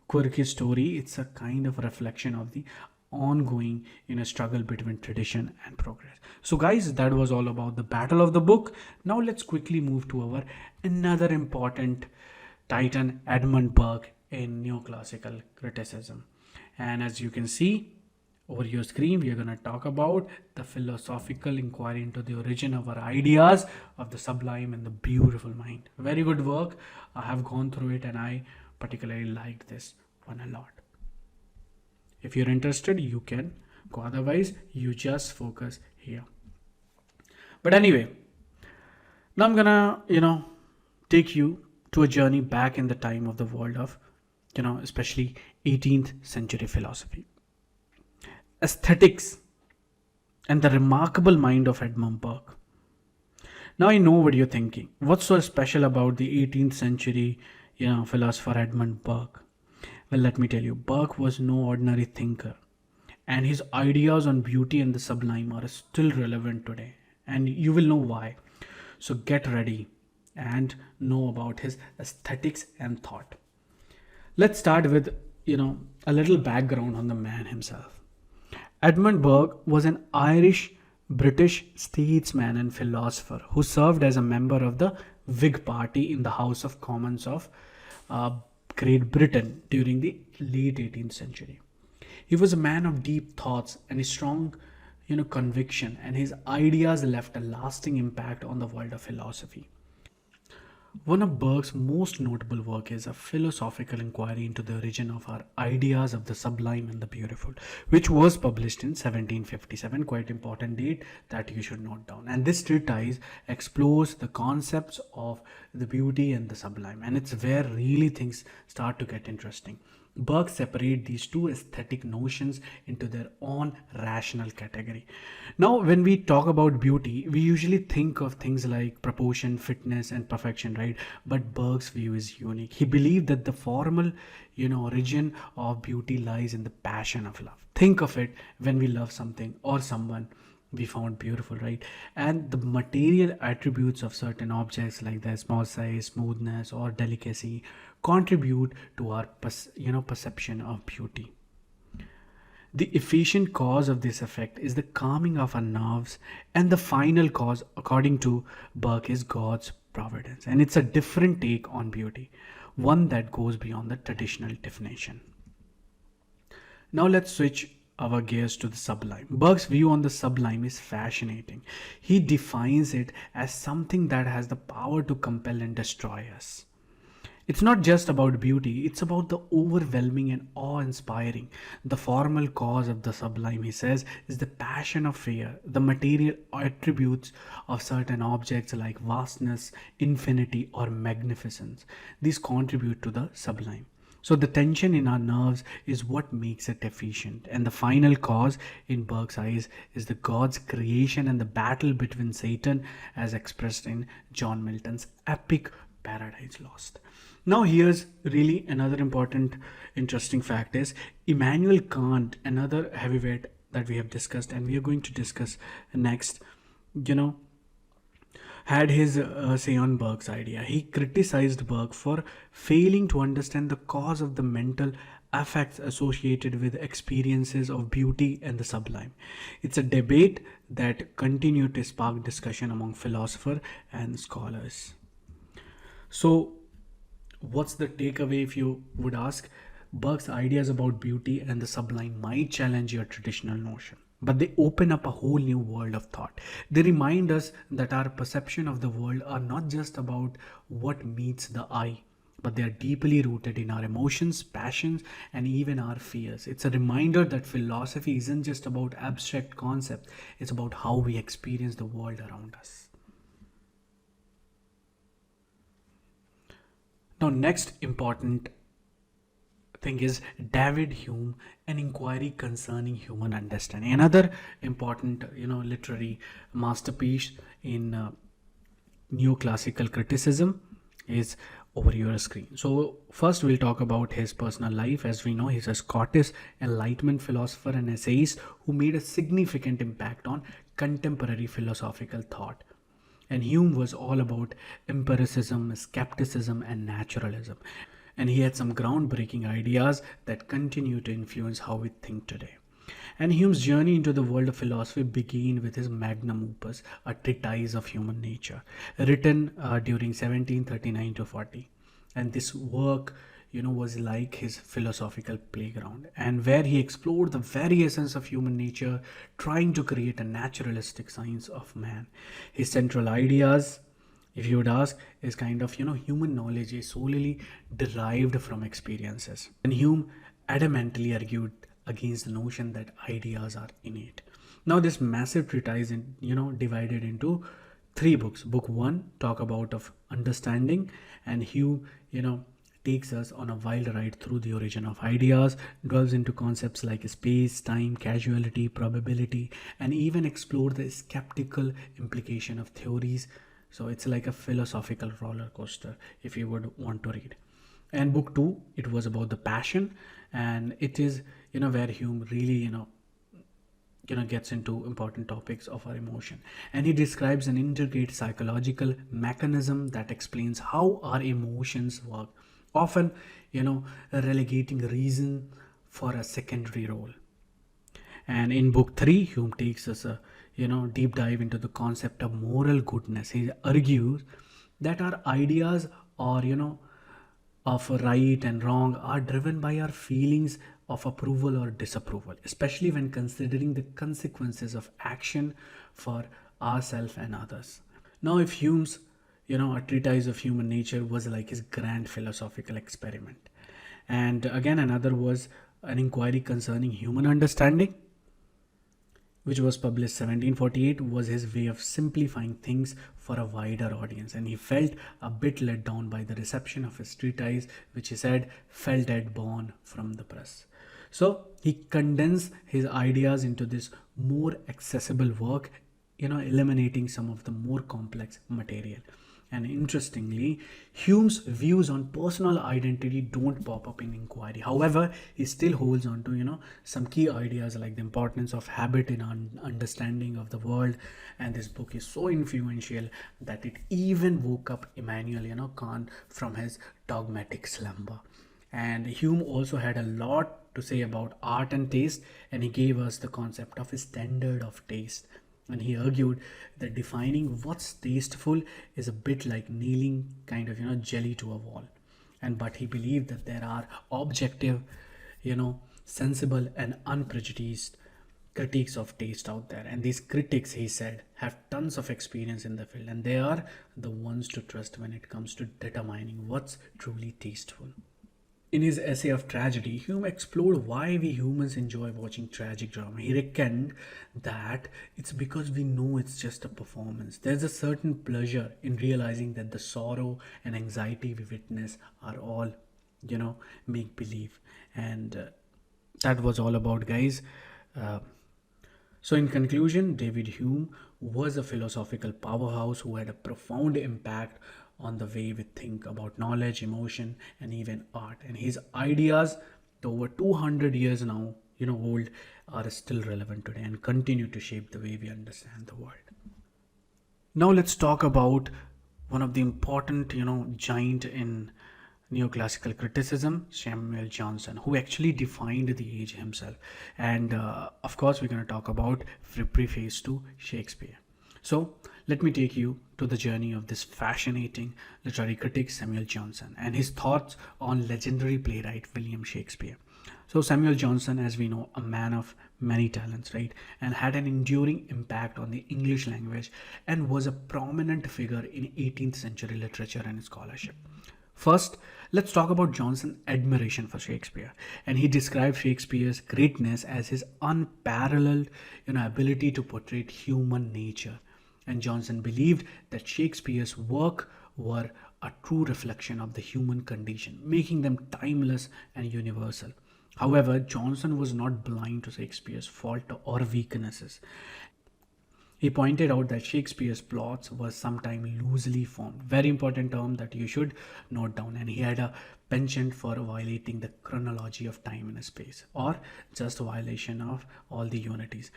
quirky story. It's a kind of reflection of the ongoing struggle between tradition and progress. So guys, that was all about the Battle of the Book. Now let's quickly move to our another important titan, Edmund Burke, in neoclassical criticism. And as you can see over your screen, we are going to talk about the philosophical inquiry into the origin of our ideas of the sublime and the beautiful mind. Very good work. I have gone through it and I particularly liked this one a lot. If you're interested, you can go. Otherwise, you just focus here. But anyway, now I'm gonna, take you to a journey back in the time of the world of, especially 18th century philosophy. Aesthetics and the remarkable mind of Edmund Burke. Now I know what you're thinking. What's so special about the 18th century, philosopher Edmund Burke? Well, let me tell you, Burke was no ordinary thinker, and his ideas on beauty and the sublime are still relevant today, and you will know why. So get ready and know about his aesthetics and thought. Let's start with, a little background on the man himself. Edmund Burke was an Irish British statesman and philosopher who served as a member of the Whig Party in the House of Commons of Great Britain during the late 18th century. He was a man of deep thoughts and a strong, conviction, and his ideas left a lasting impact on the world of philosophy. One of Burke's most notable work is a philosophical inquiry into the origin of our ideas of the sublime and the beautiful, which was published in 1757, quite important date that you should note down. And this treatise explores the concepts of the beauty and the sublime, and it's where really things start to get interesting. Burke separated these two aesthetic notions into their own rational category. Now, when we talk about beauty, we usually think of things like proportion, fitness, and perfection, right? But Burke's view is unique. He believed that the formal, origin of beauty lies in the passion of love. think of it when we love something or someone we found beautiful, right? And the material attributes of certain objects like their small size, smoothness, or delicacy contribute to our perception of beauty. The efficient cause of this effect is the calming of our nerves, and the final cause, according to Burke, is God's providence. And it's a different take on beauty, one that goes beyond the traditional definition. Now let's switch our gears to the sublime. Burke's view on the sublime is fascinating. He defines it as something that has the power to compel and destroy us. It's not just about beauty, it's about the overwhelming and awe-inspiring. The formal cause of the sublime, he says, is the passion of fear, the material attributes of certain objects like vastness, infinity, or magnificence. These contribute to the sublime. So the tension in our nerves is what makes it efficient. And the final cause in Burke's eyes is the God's creation and the battle between Satan as expressed in John Milton's epic Paradise Lost. Now here's really another important interesting fact is Immanuel Kant, another heavyweight that we have discussed and we are going to discuss next, had his say on Burke's idea. He criticized Burke for failing to understand the cause of the mental affects associated with experiences of beauty and the sublime. It's a debate that continued to spark discussion among philosophers and scholars. So what's the takeaway if you would ask? Burke's ideas about beauty and the sublime might challenge your traditional notion, but they open up a whole new world of thought. They remind us that our perception of the world are not just about what meets the eye, but they are deeply rooted in our emotions, passions, and even our fears. It's a reminder that philosophy isn't just about abstract concepts, it's about how we experience the world around us. Now, next important thing is David Hume, an inquiry concerning human understanding. Another important, literary masterpiece in neoclassical criticism is over your screen. So first we'll talk about his personal life. As we know, he's a Scottish Enlightenment philosopher and essayist who made a significant impact on contemporary philosophical thought. And Hume was all about empiricism, skepticism, and naturalism. And he had some groundbreaking ideas that continue to influence how we think today. And Hume's journey into the world of philosophy began with his magnum opus, A Treatise of Human Nature, written during 1739 to 40. And this work, was like his philosophical playground, and where he explored the very essence of human nature, trying to create a naturalistic science of man. His central ideas, if you would ask, is kind of, human knowledge is solely derived from experiences. And Hume adamantly argued against the notion that ideas are innate. Now this massive treatise, divided into 3 books. Book 1 talk about of understanding, and Hume, takes us on a wild ride through the origin of ideas, delves into concepts like space, time, causality, probability, and even explore the skeptical implication of theories. So it's like a philosophical roller coaster if you would want to read. And book 2, it was about the passion, and it is, where Hume really, gets into important topics of our emotion. And he describes an intricate psychological mechanism that explains how our emotions work, often, relegating reason for a secondary role. And in book 3, Hume takes us a, deep dive into the concept of moral goodness. He argues that our ideas are, of right and wrong are driven by our feelings of approval or disapproval, especially when considering the consequences of action for ourselves and others. Now, if Hume's A Treatise of Human Nature was like his grand philosophical experiment. And again, another was An Inquiry Concerning Human Understanding, which was published 1748, was his way of simplifying things for a wider audience. And he felt a bit let down by the reception of his treatise, which he said fell dead born from the press. So he condensed his ideas into this more accessible work, eliminating some of the more complex material. And interestingly, Hume's views on personal identity don't pop up in Inquiry. However, he still holds on to, some key ideas like the importance of habit in understanding of the world. And this book is so influential that it even woke up Immanuel, Kant from his dogmatic slumber. And Hume also had a lot to say about art and taste, and he gave us the concept of a standard of taste. And he argued that defining what's tasteful is a bit like nailing kind of jelly to a wall. And but he believed that there are objective, sensible and unprejudiced critiques of taste out there, and these critics, he said, have tons of experience in the field, and they are the ones to trust when it comes to determining what's truly tasteful. In his essay of tragedy, Hume explored why we humans enjoy watching tragic drama. He reckoned that it's because we know it's just a performance. There's a certain pleasure in realizing that the sorrow and anxiety we witness are all, make believe. And that was all about, guys. So, in conclusion, David Hume was a philosophical powerhouse who had a profound impact on the way we think about knowledge, emotion, and even art. And his ideas, over 200 years now, old, are still relevant today and continue to shape the way we understand the world. Now, let's talk about one of the important, giant in neoclassical criticism, Samuel Johnson, who actually defined the age himself. And of course, we're going to talk about Preface to Shakespeare. So let me take you to the journey of this fascinating literary critic, Samuel Johnson, and his thoughts on legendary playwright William Shakespeare. So Samuel Johnson, as we know, a man of many talents, right, and had an enduring impact on the English language and was a prominent figure in 18th century literature and scholarship. First, let's talk about Johnson's admiration for Shakespeare. And he described Shakespeare's greatness as his unparalleled ability to portray human nature. And Johnson believed that Shakespeare's work were a true reflection of the human condition, making them timeless and universal. However, Johnson was not blind to Shakespeare's fault or weaknesses. He pointed out that Shakespeare's plots were sometimes loosely formed, very important term that you should note down, and he had a penchant for violating the chronology of time and space, or just violation of all the unities.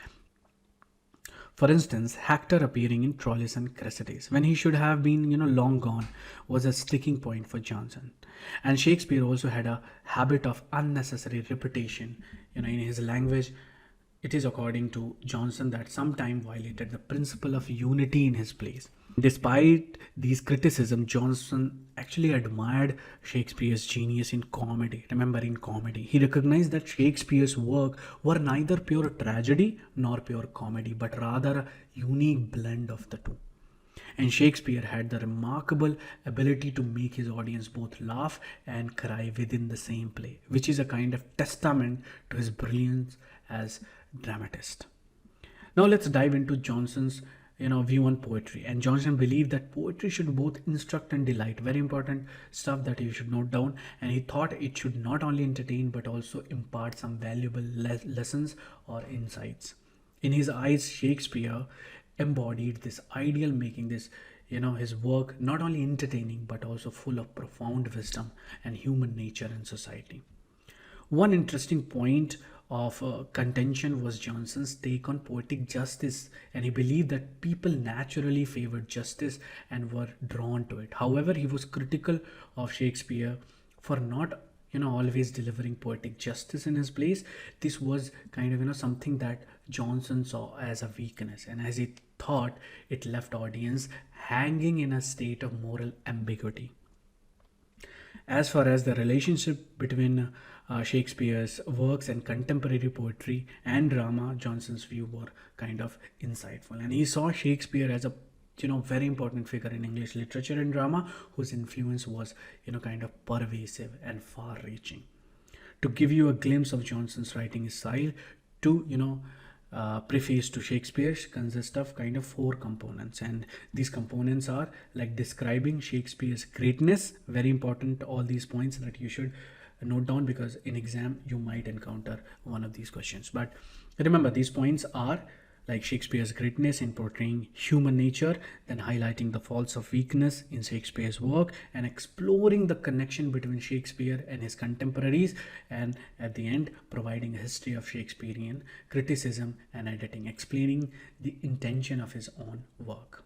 For instance, Hector appearing in Troilus and Cressides when he should have been, long gone, was a sticking point for Johnson. And Shakespeare also had a habit of unnecessary repetition, in his language. It is according to Johnson that sometimes violated the principle of unity in his plays. Despite these criticisms, Johnson actually admired Shakespeare's genius in comedy. Remember, in comedy, he recognized that Shakespeare's work were neither pure tragedy nor pure comedy, but rather a unique blend of the two. And Shakespeare had the remarkable ability to make his audience both laugh and cry within the same play, which is a kind of testament to his brilliance as dramatist. Now let's dive into Johnson's view on poetry. And Johnson believed that poetry should both instruct and delight. Very important stuff that you should note down. And he thought it should not only entertain but also impart some valuable lessons or insights. In his eyes, Shakespeare embodied this ideal, making this his work not only entertaining but also full of profound wisdom and human nature and society. One interesting point of contention was Johnson's take on poetic justice, and he believed that people naturally favored justice and were drawn to it. However, he was critical of Shakespeare for not always delivering poetic justice in his plays. This was kind of something that Johnson saw as a weakness, and as he thought, it left audience hanging in a state of moral ambiguity. As far as the relationship between Shakespeare's works and contemporary poetry and drama, Johnson's view were kind of insightful, and he saw Shakespeare as a very important figure in English literature and drama, whose influence was kind of pervasive and far-reaching. To give you a glimpse of Johnson's writing style, Preface to Shakespeare consists of kind of 4 components, and these components are like describing Shakespeare's greatness. Very important, all these points that you should note down, because in exam you might encounter one of these questions. But remember, these points are like Shakespeare's greatness in portraying human nature, then highlighting the faults of weakness in Shakespeare's work, and exploring the connection between Shakespeare and his contemporaries, and at the end, providing a history of Shakespearean criticism and editing, explaining the intention of his own work.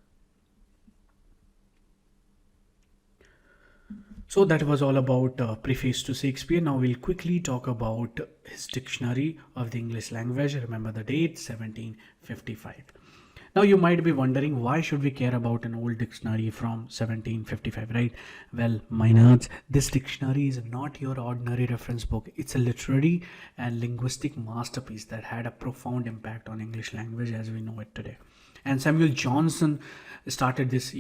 So that was all about Preface to Shakespeare. Now we'll quickly talk about his Dictionary of the English Language. Remember the date, 1755. Now you might be wondering, why should we care about an old dictionary from 1755, right? Well, my nerds, this dictionary is not your ordinary reference book. It's a literary and linguistic masterpiece that had a profound impact on English language as we know it today. And Samuel Johnson started this,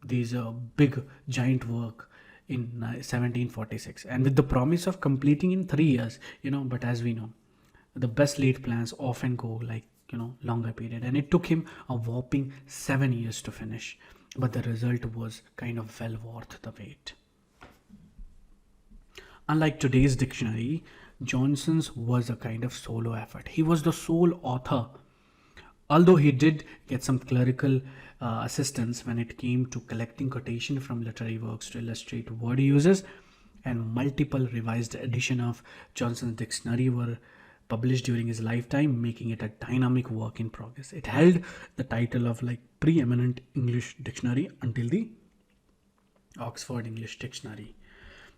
these big giant work in 1746, and with the promise of completing in 3 years, but as we know, the best laid plans often go like longer period, and it took him a whopping 7 years to finish, but the result was kind of well worth the wait. Unlike today's dictionary, Johnson's was a kind of solo effort. He was the sole author, although he did get some clerical assistance when it came to collecting quotation from literary works to illustrate word uses, and multiple revised editions of Johnson's dictionary were published during his lifetime, making it a dynamic work in progress. It held the title of like preeminent English dictionary until the Oxford English Dictionary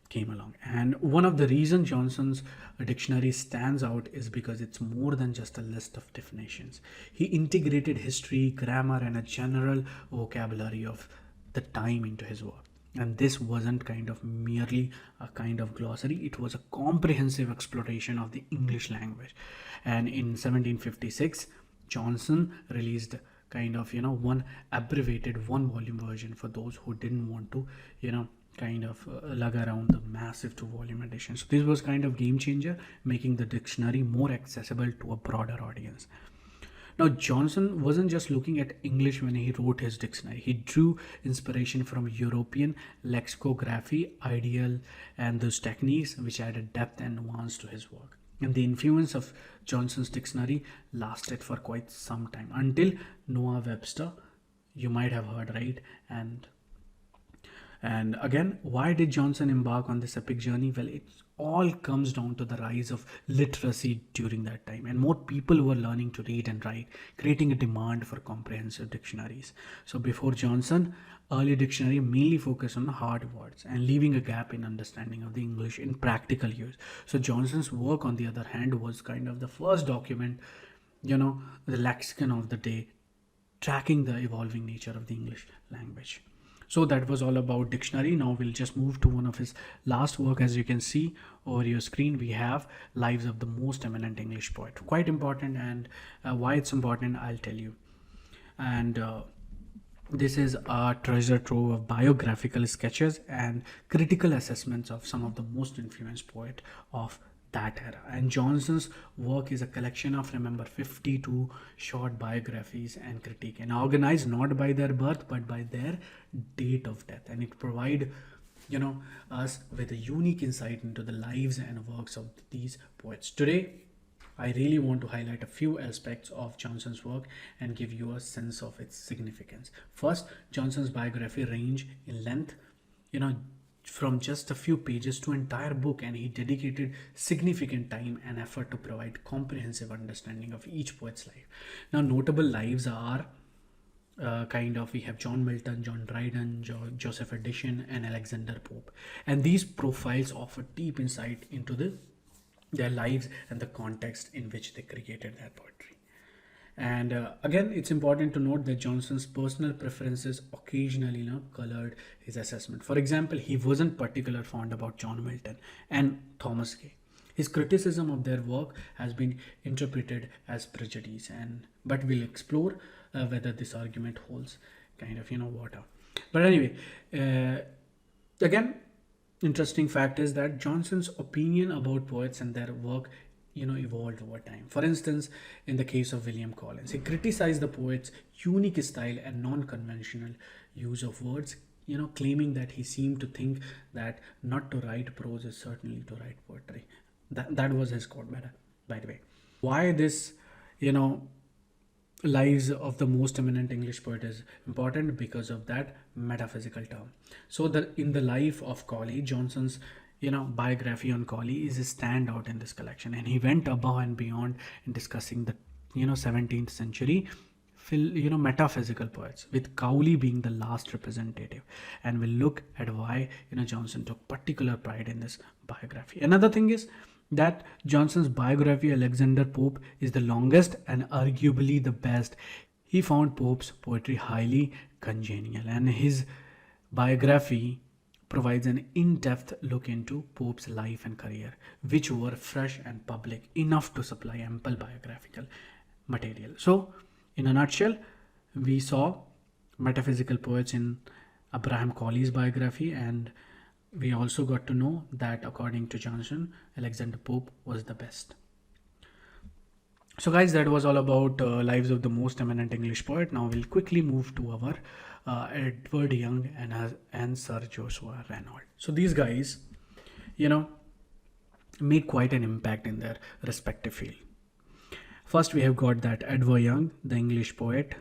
came along. And one of the reasons Johnson's dictionary stands out is because it's more than just a list of definitions. He integrated history, grammar, and a general vocabulary of the time into his work. And this wasn't kind of merely a kind of glossary, it was a comprehensive exploration of the English language. And in 1756, Johnson released kind of one abbreviated 1-volume version for those who didn't want to kind of lug around the massive 2-volume edition. So this was kind of game changer, making the dictionary more accessible to a broader audience. Now Johnson wasn't just looking at English when he wrote his dictionary. He drew inspiration from European lexicography, ideal, and those techniques which added depth and nuance to his work. And the influence of Johnson's dictionary lasted for quite some time, until Noah Webster, you might have heard, right? And again, why did Johnson embark on this epic journey? Well, it all comes down to the rise of literacy during that time, and more people were learning to read and write, creating a demand for comprehensive dictionaries. So before Johnson, early dictionary mainly focused on hard words and leaving a gap in understanding of the English in practical use. So Johnson's work, on the other hand, was kind of the first document, the lexicon of the day, tracking the evolving nature of the English language. So that was all about dictionary. Now we'll just move to one of his last work. As you can see over your screen, we have Lives of the Most Eminent English Poet. Quite important, and why it's important, I'll tell you. And this is a treasure trove of biographical sketches and critical assessments of some of the most influential poets of that era. And Johnson's work is a collection of, remember, 52 short biographies and critique, and organized not by their birth but by their date of death. And it provide us with a unique insight into the lives and works of these poets. Today I really want to highlight a few aspects of Johnson's work and give you a sense of its significance. First, Johnson's biography range in length from just a few pages to entire book, and he dedicated significant time and effort to provide comprehensive understanding of each poet's life. Now notable lives are we have John Milton, John Dryden, Joseph Addison, and Alexander Pope, and these profiles offer deep insight into their lives and the context in which they created their poetry. And again, it's important to note that Johnson's personal preferences occasionally colored his assessment. For example, he wasn't particularly fond about John Milton and Thomas Gay. His criticism of their work has been interpreted as prejudice, but we'll explore whether this argument holds water. But anyway, again, interesting fact is that Johnson's opinion about poets and their work evolved over time. For instance, in the case of William Collins, he criticized the poet's unique style and non-conventional use of words, claiming that he seemed to think that not to write prose is certainly to write poetry. That was his quote, by the way. Why this lives of the most eminent English poet is important because of that metaphysical term. So in the life of Colley, Johnson's biography on Colley is a standout in this collection, and he went above and beyond in discussing the 17th century metaphysical poets, with Cowley being the last representative, and we'll look at why Johnson took particular pride in this biography. Another thing is that Johnson's biography, Alexander Pope, is the longest and arguably the best. He found Pope's poetry highly congenial, and his biography provides an in-depth look into Pope's life and career, which were fresh and public enough to supply ample biographical material. So, in a nutshell, we saw metaphysical poets in Abraham Colley's biography, and we also got to know that according to Johnson, Alexander Pope was the best. So guys, that was all about lives of the most eminent English poet. Now we'll quickly move to our Edward Young and Sir Joshua Reynolds. So these guys, made quite an impact in their respective field. First, we have got that Edward Young, the English poet,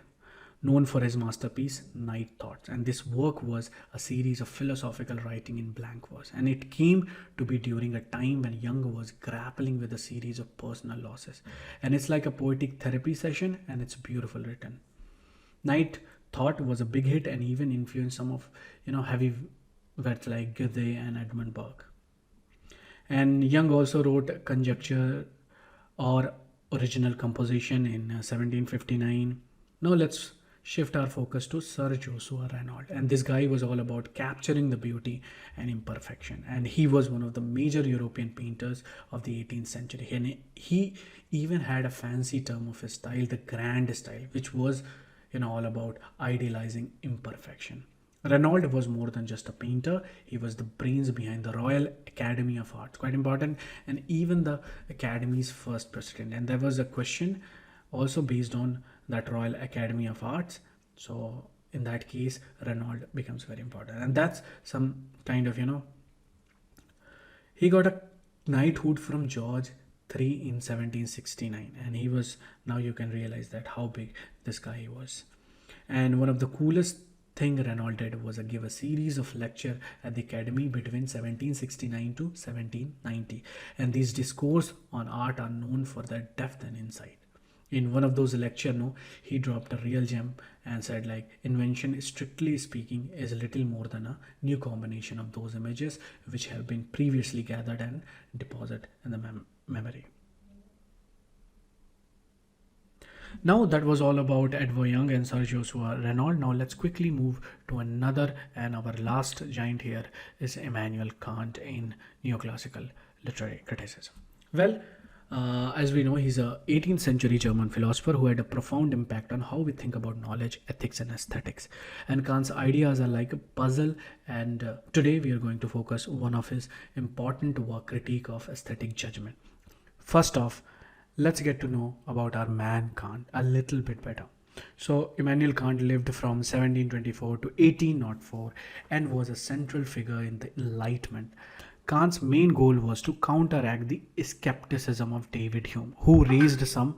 known for his masterpiece Night Thoughts, and this work was a series of philosophical writing in blank verse, and it came to be during a time when Young was grappling with a series of personal losses, and it's like a poetic therapy session, and it's beautiful written. Night Thought was a big hit and even influenced some of heavyweights like Goethe and Edmund Burke. And Young also wrote Conjecture or Original Composition in 1759. Now let's shift our focus to Sir Joshua Reynolds, and this guy was all about capturing the beauty and imperfection, and he was one of the major European painters of the 18th century, and he even had a fancy term of his style, the grand style, which was all about idealizing imperfection. Reynolds was more than just a painter. He was the brains behind the Royal Academy of Arts, quite important, and even the Academy's first president. And there was a question also based on that Royal Academy of Arts. So in that case, Reynolds becomes very important, and that's some kind of he got a knighthood from George III in 1769, and he was, now you can realize that how big this guy was. And one of the coolest thing Reynolds did was give a series of lecture at the Academy between 1769 to 1790, and these discourses on art are known for their depth and insight. In one of those lectures, he dropped a real gem and said, like, invention, strictly speaking, is little more than a new combination of those images which have been previously gathered and deposited in the memory. Now that was all about Edward Young and Sir Joshua Reynolds. Now let's quickly move to another, and our last giant here is Immanuel Kant in neoclassical literary criticism. Well, as we know, he's a 18th century German philosopher who had a profound impact on how we think about knowledge, ethics, and aesthetics. And Kant's ideas are like a puzzle, and today we are going to focus on one of his important work, Critique of Aesthetic Judgment. First off, let's get to know about our man Kant a little bit better. So Immanuel Kant lived from 1724 to 1804 and was a central figure in the Enlightenment. Kant's main goal was to counteract the skepticism of David Hume, who raised some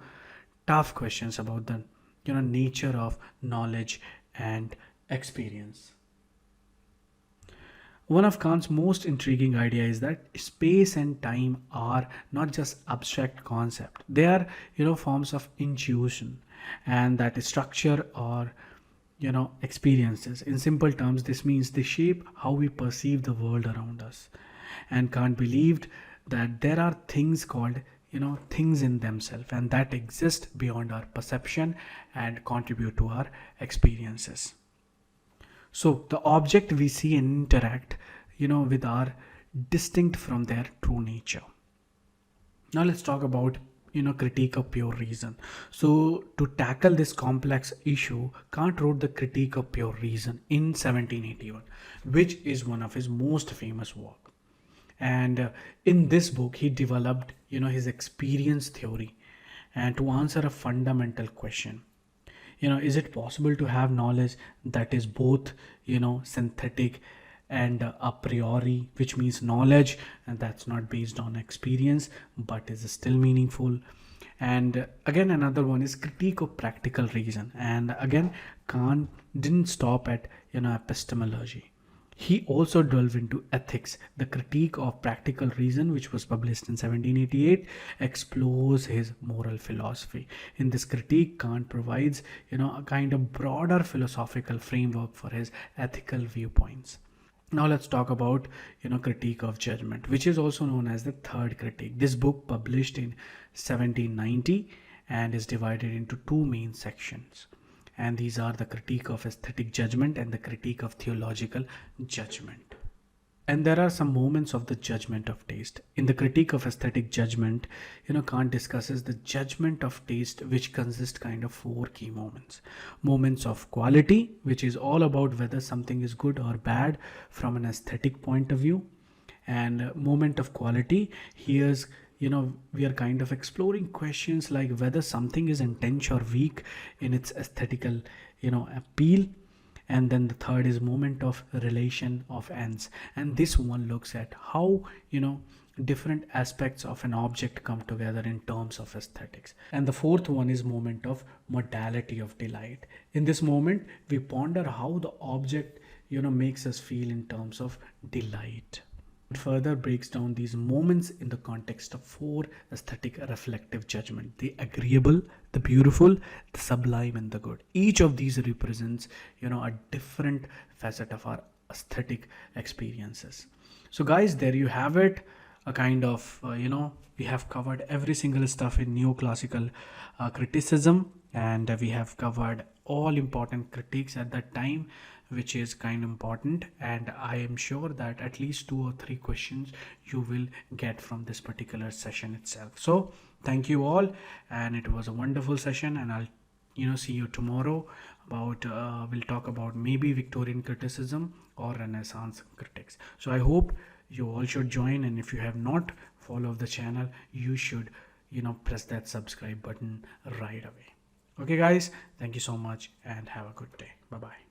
tough questions about the nature of knowledge and experience. One of Kant's most intriguing ideas is that space and time are not just abstract concepts; they are forms of intuition, and that structure or experiences. In simple terms, this means they shape how we perceive the world around us. And Kant believed that there are things called things in themselves, and that exist beyond our perception and contribute to our experiences. So the object we see and interact with are distinct from their true nature. Now let's talk about critique of pure reason. So to tackle this complex issue, Kant wrote the Critique of Pure Reason in 1781, which is one of his most famous work. And in this book, he developed his experience theory, and to answer a fundamental question. Is it possible to have knowledge that is both synthetic and a priori, which means knowledge and that's not based on experience but is still meaningful? And again, another one is critique of practical reason. And again, Kant didn't stop at epistemology. He also delved into ethics. The critique of practical reason, which was published in 1788, explores his moral philosophy. In this critique, Kant provides a kind of broader philosophical framework for his ethical viewpoints. Now let's talk about critique of judgment, which is also known as the third critique. This book published in 1790 and is divided into two main sections, and these are the critique of aesthetic judgment and the critique of theological judgment. And there are some moments of the judgment of taste. In the critique of aesthetic judgment, Kant discusses the judgment of taste, which consists kind of four key moments. Moments of quality, which is all about whether something is good or bad from an aesthetic point of view. And moment of quality, here's we are kind of exploring questions like whether something is intense or weak in its aesthetical appeal. And then the third is moment of relation of ends, and this one looks at how different aspects of an object come together in terms of aesthetics. And the fourth one is moment of modality of delight. In this moment we ponder how the object makes us feel in terms of delight. It further breaks down these moments in the context of four aesthetic reflective judgment: the agreeable, the beautiful, the sublime, and the good. Each of these represents a different facet of our aesthetic experiences. So guys, there you have it, a kind of we have covered every single stuff in neoclassical criticism, and we have covered all important critiques at that time, which is kind of important. And I am sure that at least 2 or 3 questions you will get from this particular session itself. So thank you all, and it was a wonderful session, and I'll see you tomorrow about we'll talk about maybe Victorian criticism or Renaissance critics. So I hope you all should join, and if you have not followed the channel, you should press that subscribe button right away. Okay guys, thank you so much and have a good day. Bye bye.